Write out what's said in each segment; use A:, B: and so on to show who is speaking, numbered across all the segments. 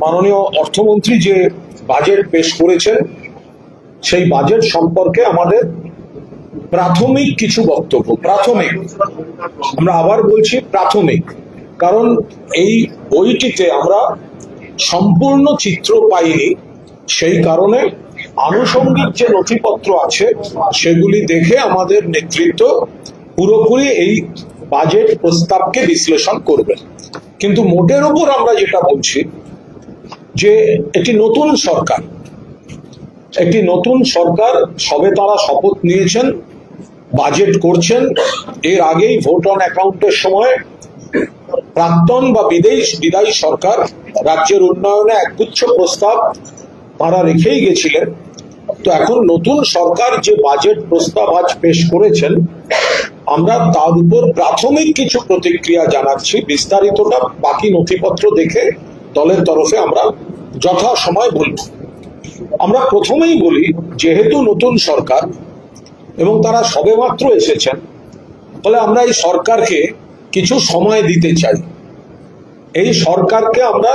A: মাননীয় অর্থমন্ত্রী যে বাজেট পেশ করেছেন সেই বাজেট সম্পর্কে আমাদের প্রাথমিক কিছু বক্তব্য। প্রাথমিক, আমরা আবার বলছি প্রাথমিক, কারণ এই বইটিতে আমরা সম্পূর্ণ চিত্র পাইনি। সেই কারণে আনুষঙ্গিক যে নথিপত্র আছে সেগুলি দেখে আমাদের নেতৃত্ব পুরোপুরি এই বাজেট প্রস্তাবকে বিশ্লেষণ করবেন। কিন্তু মোটের ওপর আমরা যেটা বলছি যে একটি নতুন সরকার সবে তারা শপথ নিয়েছেন, বাজেট করছেন। এর আগেই ভোট অন অ্যাকাউন্টের সময় প্রাক্তন বা বিদায়ী সরকার রাজ্যের উন্নয়নে একগুচ্ছ প্রস্তাব তারা রেখেই গেছিলেন। তো এখন নতুন সরকার যে বাজেট প্রস্তাব আজ পেশ করেছেন, আমরা তার উপর প্রাথমিক কিছু প্রতিক্রিয়া জানাচ্ছি। বিস্তারিতটা বাকি নথিপত্র দেখে দলের তরফে আমরা যথাসময় বলব। আমরা প্রথমেই বলি, যেহেতু নতুন সরকার এবং তারা সবেমাত্র এসেছেন, ফলে আমরা এই সরকারকে কিছু সময় দিতে চাই। এই সরকারকে আমরা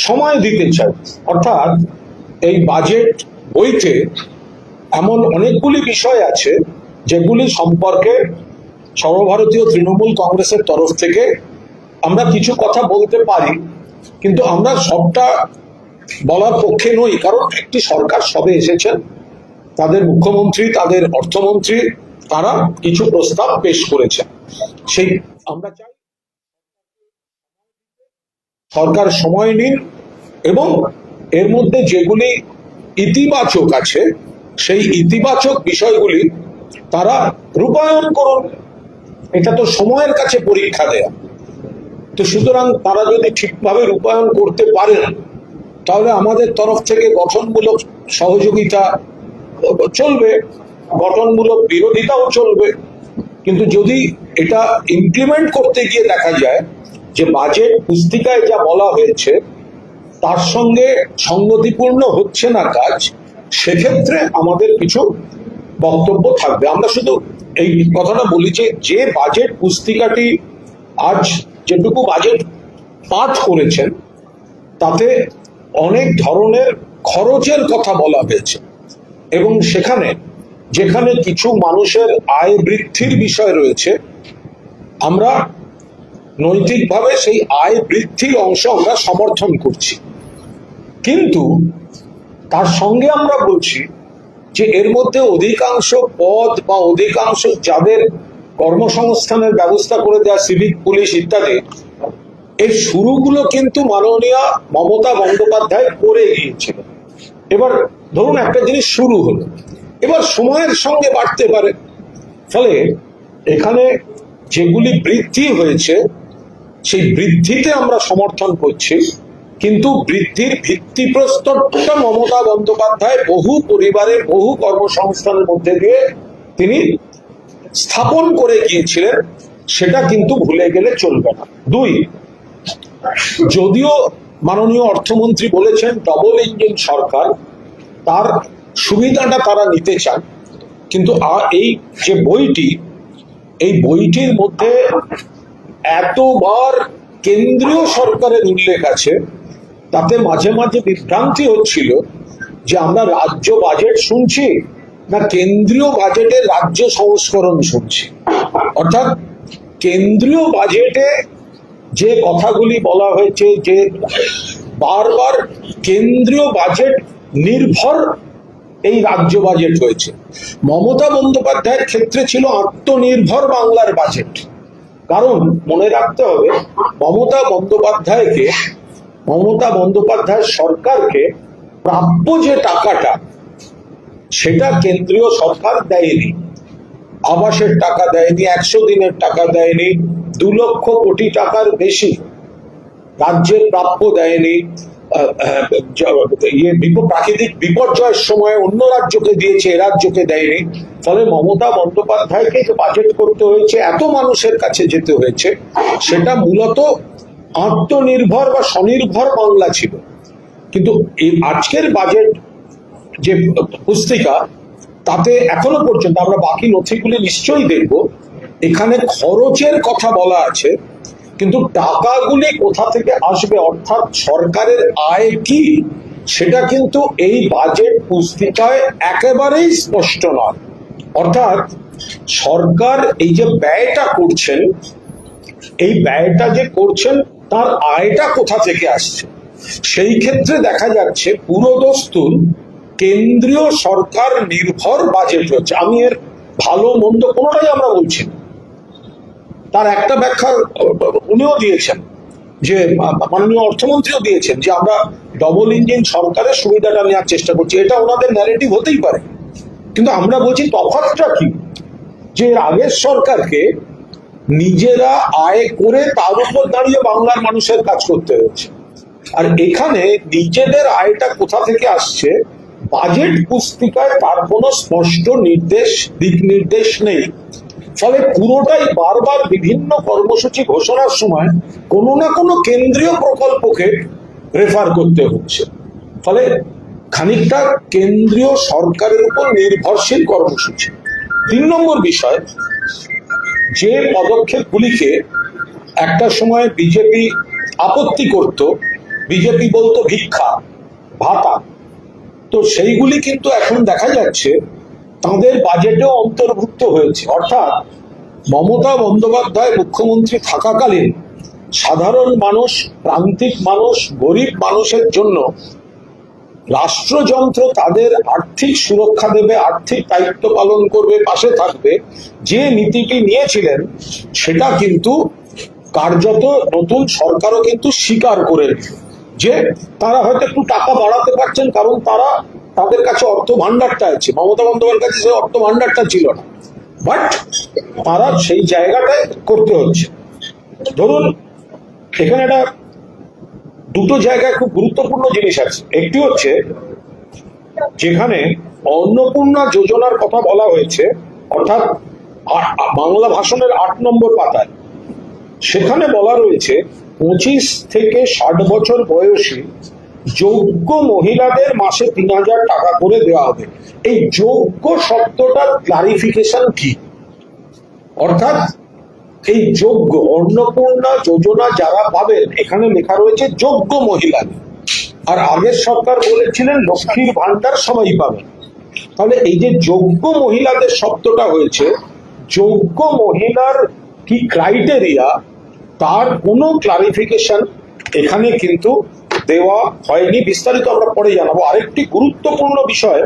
A: সময় দিতে চাই, অর্থাৎ এই বাজেট বইতে এমন অনেকগুলি বিষয় আছে যেগুলি সম্পর্কে সর্বভারতীয় তৃণমূল কংগ্রেসের তরফ থেকে আমরা কিছু কথা বলতে পারি, কিন্তু আমরা সবটা বলার পক্ষে নই। কারণ একটি সরকার সবে এসেছেন, তাদের মুখ্যমন্ত্রী, তাদের অর্থমন্ত্রী, তারা কিছু প্রস্তাব পেশ করেছেন। সেই আমরা চাই সরকার সময় নিন এবং এর মধ্যে যেগুলি ইতিবাচক আছে সেই ইতিবাচক বিষয়গুলি তারা রূপায়ণ করুন। এটা তো সময়ের কাছে পরীক্ষা দেয়া। তো সুতরাং তারা যদি ঠিকভাবে রূপায়ণ করতে পারেন, তাহলে আমাদের তরফ থেকে গঠনমূলক সহযোগিতা চলবে, গঠনমূলক বিরোধিতাও চলবে। কিন্তু যদি এটা ইমপ্লিমেন্ট করতে গিয়ে দেখা যায় যে বাজেট পুস্তিকায় যা বলা হয়েছে তার সঙ্গে সঙ্গতিপূর্ণ হচ্ছে না কাজ, সেক্ষেত্রে আমাদের কিছু বক্তব্য থাকবে। আমরা শুধু এই কথাটা বলি যে বাজেট পুস্তিকাটি আজ যেটুকু বাজেট পাঠ করেছেন তাতে অনেক ধরনের খরচের কথা বলা হয়েছে এবং যেখানে কিছু মানুষের আয় বৃদ্ধির বিষয় রয়েছে, আমরা নৈতিকভাবে সেই আয় বৃদ্ধির অংশ আমরা সমর্থন করছি। কিন্তু তার সঙ্গে আমরা বলছি যে এর মধ্যে অধিকাংশ পদ বা অধিকাংশ যাদের কর্মসংস্থানের ব্যবস্থা করে দেওয়া, সিভিক, পুলিশ ইত্যাদি, এর শুরুগুলো কিন্তু মাননীয়া মমতা বন্দ্যোপাধ্যায় করে গিয়েছিল। এবার ধরুন একটা জিনিস শুরু হলো, এবার সময়ের সঙ্গে বাড়তে পারে। ফলে এখানে যেগুলি বৃদ্ধি হয়েছে সেই বৃদ্ধিতে আমরা সমর্থন করছি, কিন্তু বৃদ্ধির ভিত্তিপ্রস্তরটা মমতা বন্দ্যোপাধ্যায় বহু পরিবারের বহু কর্মসংস্থানের মধ্যে দিয়ে তিনি স্থাপন করে গিয়েছিলেন, সেটা কিন্তু ভুলে গেলে চলবে না। দুই, যদিও মাননীয় অর্থমন্ত্রী বলেছেন ডবল ইঞ্জিন সরকার, তার সুবিধাটা তারা নিতে চান, কিন্তু এই যে বইটি, এই বইটির মধ্যে এতবার কেন্দ্রীয় সরকারের উল্লেখ আছে, তাতে মাঝে মাঝে বিভ্রান্তি হচ্ছিল যে আমরা রাজ্য বাজেট শুনছি না কেন্দ্রীয় বাজেটের রাজ্য সংস্করণ শুনছি। অর্থাৎ কেন্দ্রীয় বাজেটে যে কথাগুলি বলা হয়েছে, যে বারবার কেন্দ্রীয় বাজেট নির্ভর এই রাজ্য বাজেট হয়েছে, মমতা বন্দ্যোপাধ্যায়ের ক্ষেত্রে ছিল আত্মনির্ভর বাংলার বাজেট। কারণ মনে রাখতে হবে, মমতা বন্দ্যোপাধ্যায় সরকারকে প্রাপ্য যে টাকাটা সেটা কেন্দ্রীয় সরকার দেয়নি। আবাসের টাকা দেয়নি, 100 দিনের টাকা দেয়নি, 2 লক্ষ কোটি টাকার বেশি রাজ্যের প্রাপ্য দেয়নি। প্রাকৃতিক বিপর্যয়ের সময় অন্য রাজ্যকে দিয়েছে, এ রাজ্যকে দেয়নি। ফলে মমতা বন্দ্যোপাধ্যায়কে যে বাজেট করতে হয়েছে, এত মানুষের কাছে যেতে হয়েছে, সেটা মূলত আত্মনির্ভর বা স্বনির্ভর বাংলা ছিল। কিন্তু এই আজকের বাজেট যে পুস্তিকা, তাতে এখনো পর্যন্ত আমরা বাকি নথিগুলি নিশ্চয়ই দেখব, এখানে খরচের কথা বলা আছে, কিন্তু টাকাগুলি কোথা থেকে আসবে, অর্থাৎ সরকারের আয় কি, সেটা কিন্তু এই বাজেট পুস্তিকায় একেবারেই স্পষ্ট নয়। অর্থাৎ সরকার এই যে ব্যয়টা করছেন, এই ব্যয়টা যে করছেন তার আয়টা কোথা থেকে আসছে, সেই ক্ষেত্রে দেখা যাচ্ছে পুরোদস্তুর কেন্দ্রীয় সরকার নির্ভর বাজেট হচ্ছে। আমি এর ভালো মন্দ কোনোটাই আমরা বলছি না, তার একটা ব্যাখ্যা উনিও দিয়েছেন, যে মাননীয় অর্থমন্ত্রীও দিয়েছেন, যে আমরা ডবল ইঞ্জিন সরকারের সুবিধাটা নেওয়ার চেষ্টা করছি। এটা ওনাদের ন্যারেটিভ হতেই পারে, কিন্তু আমরা বলছি তফাৎটা কি, যে আগের সরকারকে নিজেরা আয় করে তার উপর দাঁড়িয়ে বাংলার মানুষের কাজ করতে হয়েছে, আর এখানে নিজেদের আয়টা কোথা থেকে আসছে বাজেট পুস্তিকায় তার কোনো স্পষ্ট দিক নির্দেশ নেই। ফলে পুরোটাই বারবার বিভিন্ন কর্মসূচি ঘোষণার সময় কোনো না কোনো কেন্দ্রীয় প্রকল্পকে রেফার করতে হচ্ছে। ফলে খানিকটা কেন্দ্রীয় সরকারের উপর নির্ভরশীল কর্মসূচি। 3 নম্বর বিষয়, যে পদক্ষেপগুলিকে একটা সময় বিজেপি আপত্তি করত, বিজেপি বলতো ভিক্ষা ভাতা, তো সেইগুলি কিন্তু এখন দেখা যাচ্ছে তাদের বাজেটেও অন্তর্ভুক্ত হয়েছে। অর্থাৎ মমতা বন্দ্যোপাধ্যায় মুখ্যমন্ত্রী থাকাকালীন সাধারণ মানুষ, প্রান্তিক মানুষ, গরিব মানুষের জন্য রাষ্ট্রযন্ত্র তাদের আর্থিক সুরক্ষা দেবে, আর্থিক দায়িত্ব পালন করবে, পাশে থাকবে, যে নীতিটি নিয়েছিলেন সেটা কিন্তু কার্যত নতুন সরকারও কিন্তু স্বীকার করে, যে তারা হয়তো একটু টাকা বাড়াতে পারছেন কারণ তাদের কাছে অর্থ ভান্ডারটা আছে, মমতা বন্দ্যোপাধ্যায়ের কাছে সেই অর্থ ভান্ডারটা ছিল না, বাট তারা সেই জায়গাটায় করতে হচ্ছে। ধরুন এখানে একটা দুটো জায়গায় খুব গুরুত্বপূর্ণ জিনিস আছে। একটি হচ্ছে যেখানে অন্নপূর্ণা যোজনার কথা বলা হয়েছে, অর্থাৎ বাংলা ভাষণের 8 নম্বর পাতায়, সেখানে বলা রয়েছে 25 থেকে 60 বছর বয়সী যোগ্য মহিলাদের মাসে 3000 টাকা করে দেওয়া হবে। এই যোগ্য শব্দটার ক্লারিফিকেশন কি? অর্থাৎ এই যোগ্য অন্নপূর্ণা যোজনা যারা পাবেন, এখানে লেখা রয়েছে যোগ্য মহিলা, আর আগের সরকার বলেছিলেন লক্ষ্মীর ভান্ডার সবাই পাবেন। তাহলে এই যে যোগ্য মহিলাদের শব্দটা হয়েছে, যোগ্য মহিলার কি ক্রাইটেরিয়া তার কোনো ক্লারিফিকেশন এখানে কিন্তু দেওয়া হয়নি। বিস্তারিত আমরা পরে জানাবো। আরেকটি গুরুত্বপূর্ণ বিষয়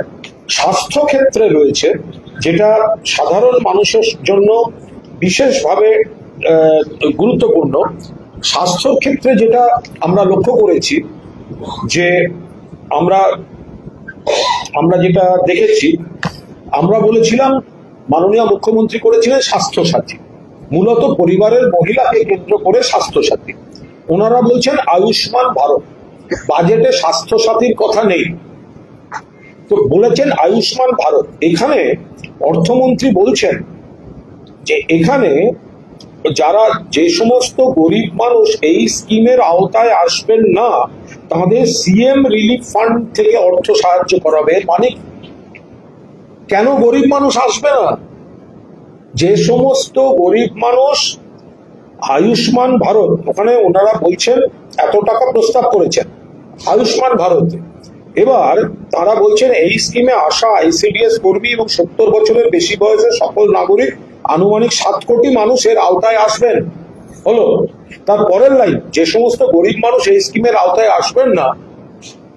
A: স্বাস্থ্য ক্ষেত্রে রয়েছে, যেটা সাধারণ মানুষের জন্য বিশেষভাবে গুরুত্বপূর্ণ। স্বাস্থ্য ক্ষেত্রে যেটা আমরা লক্ষ্য করেছি, যে আমরা যেটা দেখেছি, আমরা বলেছিলাম মাননীয় মুখ্যমন্ত্রী করেছিলেন স্বাস্থ্য সাথী, মূলত পরিবারের মহিলাকে কেন্দ্র করে স্বাস্থ্য সাথী। ওনারা বলছেন আয়ুষ্মান ভারত, বাজেটে স্বাস্থ্য সাথীর কথা নেই, তো বলেছেন আয়ুষ্মান ভারত। এখানে অর্থমন্ত্রী বলছেন যে এখানে যে সমস্ত গরিব মানুষ এই স্কিমের আওতায় আসবেন না, তাদের সিএম রিলিফ ফান্ড থেকে অর্থ সাহায্য করাবে। মানে কেন গরিব মানুষ আসবে না? যে সমস্ত গরিব মানুষ আয়ুষ্মান ভারত, ওখানে ওনারা বলছেন এত টাকা প্রস্তাব করেছেন আয়ুষ্মান ভারতে, এবার তারা বলছেন এই স্কিমে আসা আইসিডিএস কর্মী এবং 70 বছরের বেশি বয়সের সকল নাগরিক আনুমানিক 7 কোটি মানুষের আওতায় আসবেন। হলো, তার পরের লাইন, যে সমস্ত গরিব মানুষ এই স্কিমের আওতায় আসবেন না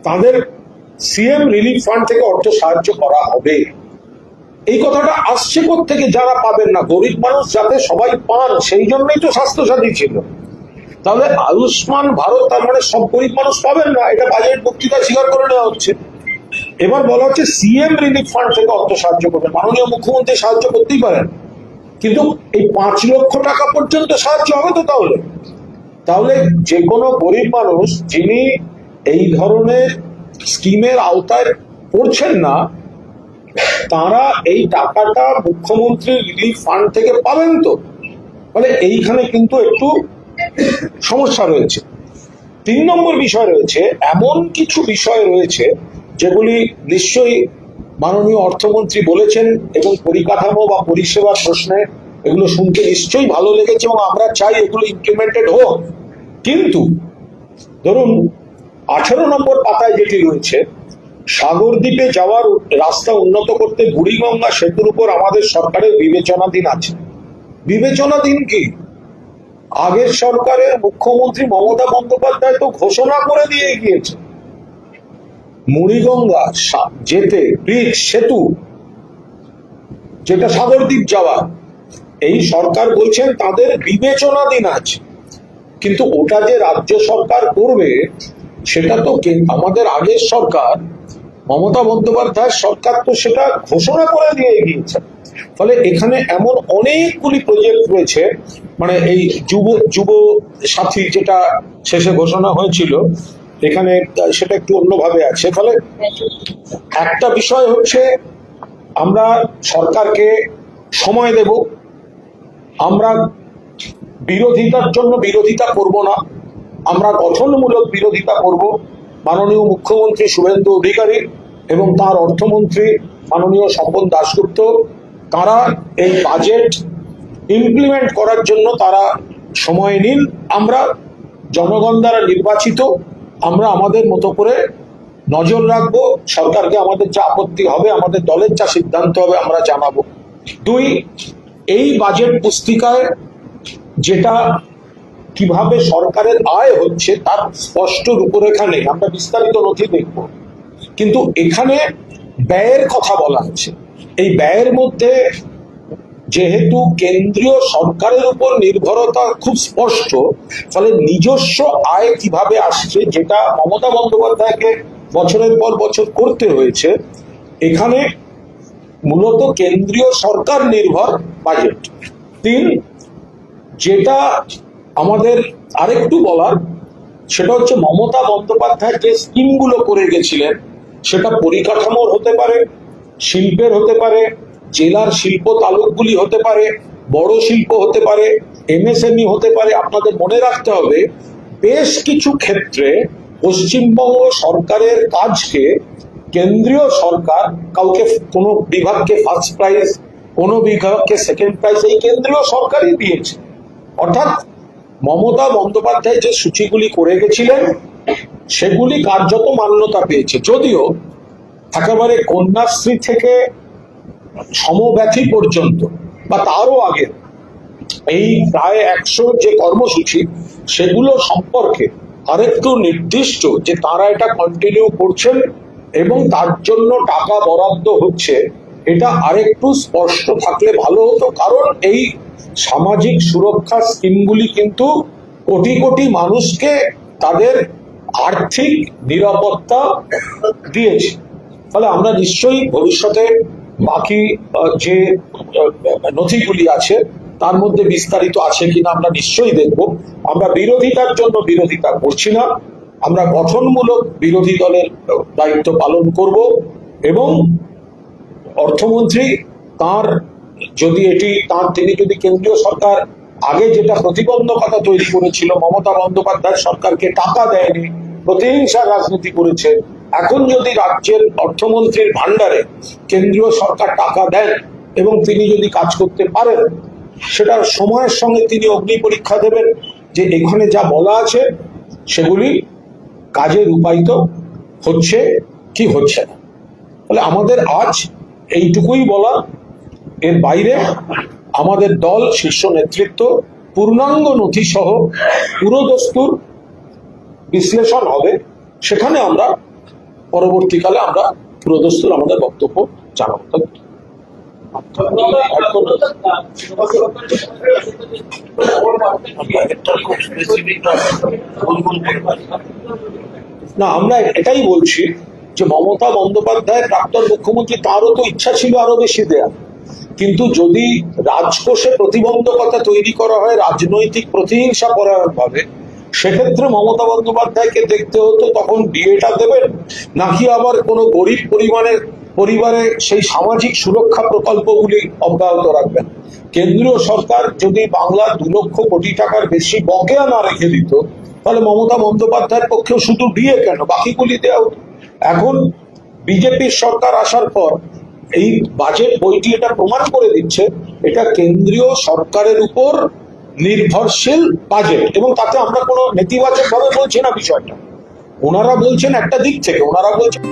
A: তাদের সিএম রিলিফ ফান্ড থেকে অর্থ সাহায্য করা হবে। এই কথাটা আসছে থেকে যারা পাবেন না, গরিব মানুষ যাতে সবাই পান, সেই জন্যই তো স্বাস্থ্যসাথী ছিল। তাহলে আয়ুষ্মান ভারত তার মানে সব গরিব মানুষ পাবেন না, এটা বাজেট বক্তৃতায় স্বীকার করে নেওয়া হচ্ছে। এবার বলা হচ্ছে সিএম রিলিফ ফান্ড থেকে অর্থ সাহায্য করবেন। মাননীয় মুখ্যমন্ত্রী সাহায্য করতেই পারেন, কিন্তু এই 5 লক্ষ টাকা পর্যন্ত সাহায্য হবে তো? তাহলে যে কোনো গরিব মানুষ যিনি এই ধরনের স্কিমের আওতায় পড়ছেন না, তারা এই টাকাটা মুখ্যমন্ত্রী রিলিফ ফান্ড থেকে পাবেন তো? ফলে এইখানে কিন্তু একটু সমস্যা রয়েছে। 3 নম্বর বিষয় রয়েছে, এমন কিছু বিষয় রয়েছে যেগুলি নিশ্চয়ই মাননীয় অর্থমন্ত্রী বলেছেন এবং পরিকাঠামো বা পরিষেবার প্রশ্নে এগুলো শুনতে নিশ্চয়ই ভালো লেগেছে এবং আমরা চাই এগুলো ইমপ্লিমেন্টেড হোক। কিন্তু ধরুন 18 নম্বর পাতায় যেটি রয়েছে, সাগরদ্বীপে যাওয়ার রাস্তা উন্নত করতে বুড়িগঙ্গা সেতুর উপর আমাদের সরকারের বিবেচনাধীন আছে। বিবেচনাধীন কি? আগের সরকারের মুখ্যমন্ত্রী মমতা বন্দ্যোপাধ্যায় তো ঘোষণা করে দিয়ে গিয়েছে মুড়িগঙ্গা যেতে ব্রিজ সেতু যেটা সাগরদ্বীপ যাওয়া, এই সরকার বলছেন তাদের বিবেচনাধীন আছে। কিন্তু ওটা যে রাজ্য সরকার করবে সেটা তো আমাদের আগের সরকার মমতা বন্দ্যোপাধ্যায়ের সরকার তো সেটা ঘোষণা করে দিয়ে গিয়েছে। ফলে এখানে এমন অনেকগুলি প্রজেক্ট রয়েছে, মানে এই যুব সাথী যেটা শেষে ঘোষণা হয়েছিল এখানে সেটা একটু অন্যভাবে আছে। ফলে একটা বিষয় হচ্ছে আমরা সরকারকে সময় দেব, আমরা বিরোধিতার জন্য বিরোধিতা করব না, আমরা গঠনমূলক বিরোধিতা করব। মাননীয় মুখ্যমন্ত্রী শুভেন্দু অধিকারী এবং তার অর্থমন্ত্রী মাননীয় স্বপন দাশগুপ্ত, তারা এই বাজেট ইমপ্লিমেন্ট করার জন্য তারা সময় নিন। আমরা জনগণ দ্বারা নির্বাচিত, আমরা আমাদের মতো করে নজর রাখবো, সরকারকে আমাদের যা আপত্তি হবে, আমাদের দলের যা সিদ্ধান্ত হবে আমরা জানাবো। 2, এই বাজেট পুস্তিকায় যেটা কিভাবে সরকারের আয় হচ্ছে তার স্পষ্ট রূপরেখা নেই, আমরা বিস্তারিত নথি দেখব, কিন্তু এখানে ব্যয়ের কথা বলা আছে। এই ব্যয়ের মধ্যে যেহেতু কেন্দ্রীয় সরকারের উপর নির্ভরতা খুব স্পষ্ট, ফলে নিজস্ব আয় কিভাবে আসছে যেটা মমতা বন্দ্যোপাধ্যায়কে বছরের পর বছর করতে হয়েছে, এখানে মূলত কেন্দ্রীয় সরকার নির্ভর বাজেট। 3, যেটা আমাদের আরেকটু বলার সেটা হচ্ছে মমতা বন্দ্যোপাধ্যায় যে স্কিমগুলো করে গেছিলেন সেটা পরিকাঠামোর হতে পারে, শিল্পের হতে পারে, জেলার শিল্প তালুকগুলি হতে পারে, বড় শিল্প হতে পারে, এমএসএমই হতে পারে। আপনাদের মনে রাখতে হবে বেশ কিছু ক্ষেত্রে পশ্চিমবঙ্গ সরকারের কাজকে কেন্দ্রীয় সরকার কাউকে কোনো বিভাগকে ফার্স্ট প্রাইজ, কোনো বিভাগকে সেকেন্ড প্রাইজ এই কেন্দ্রীয় সরকারই দিয়েছে। অর্থাৎ মমতা বন্দ্যোপাধ্যায় যে সূচিগুলি করে গেছিলেন সেগুলি কার্যত মান্যতা পেয়েছে। যদিও একেবারে কন্যাশ্রী থেকে সমব্যথী পর্যন্ত বা তারও আগে এই প্রায় 100 যে কর্মসূচি সেগুলো সম্পর্কে আরেকটু নির্দিষ্ট যে তারা এটা কন্টিনিউ করছেন এবং তার জন্য টাকা বরাদ্দ হচ্ছে, এটা আরেকটু স্পষ্ট থাকলে ভালো হতো। কারণ এই সামাজিক সুরক্ষা স্কিমগুলি কিন্তু কোটি কোটি মানুষকে তাদের আর্থিক নিরাপত্তা দিয়েছে। ফলে আমরা নিশ্চয়ই ভবিষ্যতে বাকি যে নথিগুলি আছে তার মধ্যে বিস্তারিত আছে কিনা আমরা নিশ্চয়ই দেখব। আমরা বিরোধিতার জন্য বিরোধিতা করছি না, আমরা গঠনমূলক বিরোধী দলের দায়িত্ব পালন করব। এবং অর্থমন্ত্রী তার যদি তিনি যদি কেন্দ্রীয় সরকার আগে যেটা প্রতিবন্ধকতা তৈরি করেছিল, মমতা বন্দ্যোপাধ্যায় সরকারকে টাকা দেয়নি, প্রতিহিংসার রাজনীতি করেছে, এখন যদি রাজ্যের অর্থমন্ত্রীর ভান্ডারে কেন্দ্রীয় সরকার টাকা দেন এবং তিনি যদি কাজ করতে পারেন, সেটা সময়ের সঙ্গে তিনি অগ্নি পরীক্ষা দেবেন যে এখানে যা বলা আছে সেগুলি কাজে রূপায়িত হচ্ছে কি হচ্ছে না। ফলে আমাদের আজ এইটুকুই বলা, এর বাইরে আমাদের দল শীর্ষ নেতৃত্ব পূর্ণাঙ্গ নথি সহ পুরোদস্তুর বিশ্লেষণ হবে, সেখানে আমরা পরবর্তীকালে আমরা পুরোদস্তুর আমাদের বক্তব্য জানাবো। না, আমরা এটাই বলছি যে মমতা বন্দ্যোপাধ্যায় প্রাক্তন মুখ্যমন্ত্রী, তারও তো ইচ্ছা ছিল আরো বেশি দেয়া, কিন্তু যদি রাজকোষে প্রতিবন্ধকতা তৈরি করা হয় রাজনৈতিক প্রতিহিংসা পরায়ণ ভাবে, সেক্ষেত্রে মমতা বন্দ্যোপাধ্যায়কে দেখতে হতো তখন বিয়েটা দেবেন নাকি আবার কোনো গরিব পরিবারে সেই সামাজিক সুরক্ষা প্রকল্পগুলি অব্যাহত রাখবেন। কেন্দ্রীয় সরকার যদি বাংলার 2 লক্ষ কোটি টাকার বেশি বকেয়া না রেখে দিত, তাহলে মমতা বন্দ্যোপাধ্যায়ের পক্ষেও শুধু বিয়ে কেন, বাকিগুলি দেওয়া হতো। এখন বিজেপির সরকার আসার পর এই বাজেট বইটি এটা প্রমাণ করে দিচ্ছে এটা কেন্দ্রীয় সরকারের উপর নির্ভরশীল বাজেট, এবং তাতে আমরা কোনো নেতিবাচক ভাবে বলছি না বিষয়টা। ওনারা বলছেন একটা দিক থেকে, ওনারা বলছেন